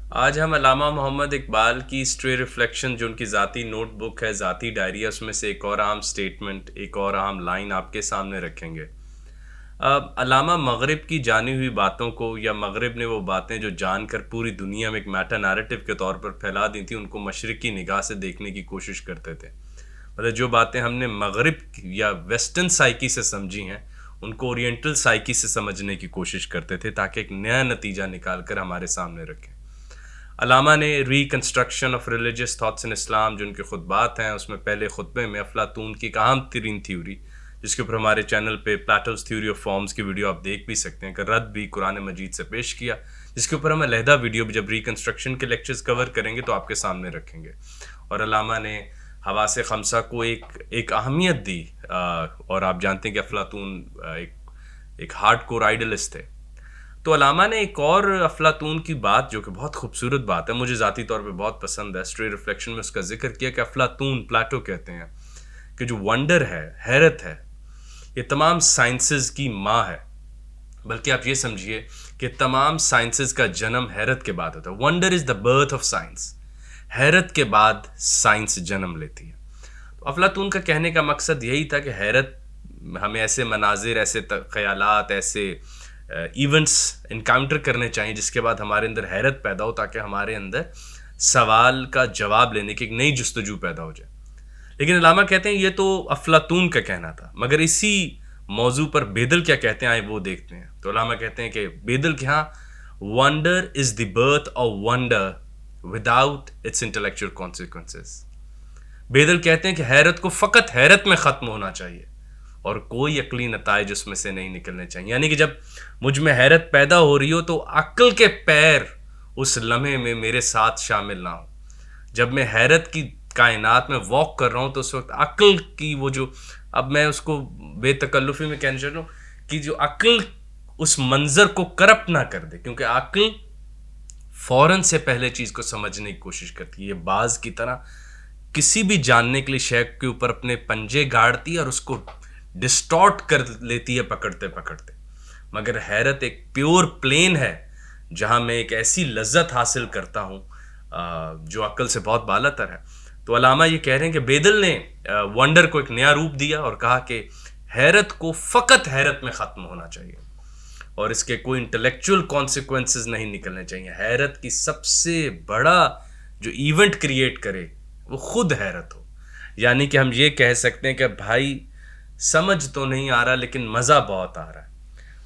آج ہم علامہ محمد اقبال کی اسٹرے ریفلیکشن جو ان کی ذاتی نوٹ بک ہے، ذاتی ڈائری ہے، اس میں سے ایک اور اہم سٹیٹمنٹ، ایک اور اہم لائن آپ کے سامنے رکھیں گے۔ علامہ مغرب کی جانی ہوئی باتوں کو، یا مغرب نے وہ باتیں جو جان کر پوری دنیا میں ایک میٹا نیریٹو کے طور پر پھیلا دی تھیں، ان کو مشرقی نگاہ سے دیکھنے کی کوشش کرتے تھے۔ مطلب جو باتیں ہم نے مغرب یا ویسٹرن سائیکی سے سمجھی ہیں، ان کو اورینٹل سائیکی سے سمجھنے کی کوشش کرتے تھے تاکہ ایک نیا نتیجہ نکال کر ہمارے سامنے رکھیں۔ علامہ نے reconstruction of religious thoughts in Islam جو ان کے خطبات ہیں، اس میں پہلے خطبے میں افلاطون کی ایک اہم ترین تھیوری، جس کے اوپر ہمارے چینل پہ پلیٹوز تھیوری آف فارمز کی ویڈیو آپ دیکھ بھی سکتے ہیں، کہ رد بھی قرآن مجید سے پیش کیا، جس کے اوپر ہم علیحدہ ویڈیو جب ریکنسٹرکشن کے لیکچرز کور کریں گے تو آپ کے سامنے رکھیں گے۔ اور علامہ نے حواس خمسہ کو ایک اہمیت دی، اور آپ جانتے ہیں کہ افلاطون ایک ہارڈ کور آئیڈلسٹ تھے۔ تو علامہ نے ایک اور افلاطون کی بات جو کہ بہت خوبصورت بات ہے، مجھے ذاتی طور پہ بہت پسند ہے، اسٹرے ریفلیکشن میں اس کا ذکر کیا کہ افلاطون، پلاٹو کہتے ہیں کہ جو ونڈر ہے، حیرت ہے، یہ تمام سائنسز کی ماں ہے۔ بلکہ آپ یہ سمجھیے کہ تمام سائنسز کا جنم حیرت کے بعد ہوتا ہے۔ Wonder is the birth of science. حیرت کے بعد سائنس جنم لیتی ہے۔ تو افلاطون کا کہنے کا مقصد یہی تھا کہ حیرت، ہمیں ایسے مناظر، ایسے خیالات، ایسے ایونٹس انکاؤنٹر کرنے چاہیے جس کے بعد ہمارے اندر حیرت پیدا ہو، تاکہ ہمارے اندر سوال کا جواب لینے کی ایک نئی جستجو پیدا ہو جائے۔ لیکن علامہ کہتے ہیں یہ تو افلاطون کا کہنا تھا، مگر اسی موضوع پر بیدل کیا کہتے ہیں، آئے وہ دیکھتے ہیں۔ تو علامہ کہتے ہیں کہ بیدل کے ہاں wonder is the birth of wonder without its intellectual consequences. Bedil کہتے ہیں کہ حیرت کو فقط حیرت میں ختم ہونا چاہیے اور کوئی عقلی نتائج اس میں سے نہیں نکلنے چاہیے۔ یعنی کہ جب مجھ میں حیرت پیدا ہو رہی ہو تو عقل کے پیر اس لمحے میں میرے ساتھ شامل نہ ہو۔ جب میں حیرت کی کائنات میں واک کر رہا ہوں تو اس وقت عقل کی وہ جو، اب میں اس کو بے تکلفی میں کہنا چاہتا ہوں کہ جو عقل اس منظر کو کرپٹ نہ کر دے، کیونکہ عقل فوراً سے پہلے چیز کو سمجھنے کی کوشش کرتی ہے، یہ باز کی طرح کسی بھی جاننے کے لیے شے کے اوپر اپنے پنجے گاڑتی ہے اور اس کو ڈسٹارٹ کر لیتی ہے پکڑتے پکڑتے۔ مگر حیرت ایک پیور پلین ہے جہاں میں ایک ایسی لذت حاصل کرتا ہوں جو عقل سے بہت بالا تر ہے۔ تو علامہ یہ کہہ رہے ہیں کہ بیدل نے ونڈر کو ایک نیا روپ دیا اور کہا کہ حیرت کو فقط حیرت میں ختم ہونا چاہیے اور اس کے کوئی انٹلیکچوئل کانسیکوینسز نہیں نکلنے چاہیے۔ حیرت کی سب سے بڑا جو ایونٹ کریٹ کرے وہ خود حیرت ہو۔ یعنی کہ ہم یہ کہہ سکتے ہیں کہ بھائی سمجھ تو نہیں آ رہا لیکن مزہ بہت آ رہا ہے۔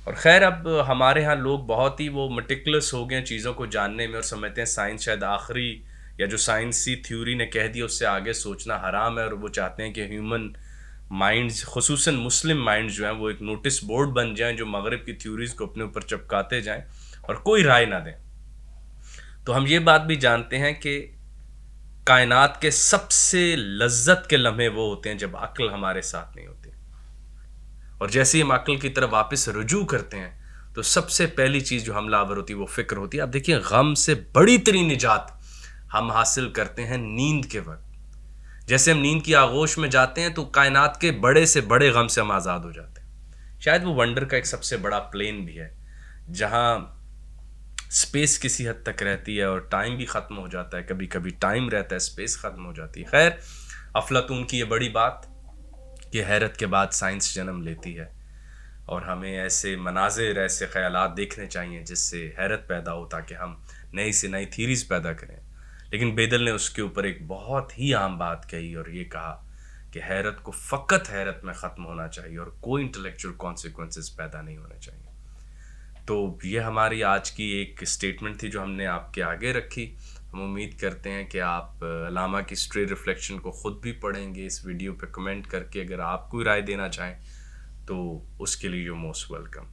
اور خیر اب ہمارے ہاں لوگ بہت ہی وہ مٹیکولس ہو گئے ہیں چیزوں کو جاننے میں، اور سمجھتے ہیں سائنس شاید آخری، یا جو سائنسی تھیوری نے کہہ دیا اس سے آگے سوچنا حرام ہے، اور وہ چاہتے ہیں کہ ہیومن مائنڈز، خصوصاً مسلم مائنڈز جو ہیں، وہ ایک نوٹس بورڈ بن جائیں جو مغرب کی تھیوریز کو اپنے اوپر چپکاتے جائیں اور کوئی رائے نہ دیں۔ تو ہم یہ بات بھی جانتے ہیں کہ کائنات کے سب سے لذت کے لمحے وہ ہوتے ہیں جب عقل ہمارے ساتھ نہیں ہوتی، اور جیسے ہی ہم عقل کی طرف واپس رجوع کرتے ہیں تو سب سے پہلی چیز جو حملہ آور ہوتی ہے وہ فکر ہوتی ہے۔ اب دیکھیں، غم سے بڑی ترین نجات ہم حاصل کرتے ہیں نیند کے وقت۔ جیسے ہم نیند کی آغوش میں جاتے ہیں تو کائنات کے بڑے سے بڑے غم سے ہم آزاد ہو جاتے ہیں۔ شاید وہ ونڈر کا ایک سب سے بڑا پلین بھی ہے جہاں سپیس کسی حد تک رہتی ہے اور ٹائم بھی ختم ہو جاتا ہے، کبھی کبھی ٹائم رہتا ہے، سپیس ختم ہو جاتی ہے۔ خیر، افلاطون کی یہ بڑی بات کہ حیرت کے بعد سائنس جنم لیتی ہے، اور ہمیں ایسے مناظر، ایسے خیالات دیکھنے چاہیے جس سے حیرت پیدا ہو تاکہ ہم نئی سے نئی تھیریز پیدا کریں۔ لیکن بیدل نے اس کے اوپر ایک بہت ہی عام بات کہی اور یہ کہا کہ حیرت کو فقط حیرت میں ختم ہونا چاہیے اور کوئی انٹلیکچوئل کانسیکوینسز پیدا نہیں ہونے چاہیے۔ تو یہ ہماری آج کی ایک اسٹیٹمنٹ تھی جو ہم نے آپ کے آگے رکھی۔ ہم امید کرتے ہیں کہ آپ علامہ کی اسٹرے ریفلیکشن کو خود بھی پڑھیں گے، اس ویڈیو پہ کمنٹ کر کے اگر آپ کوئی رائے دینا چاہیں تو اس کے لیے یو موسٹ ویلکم۔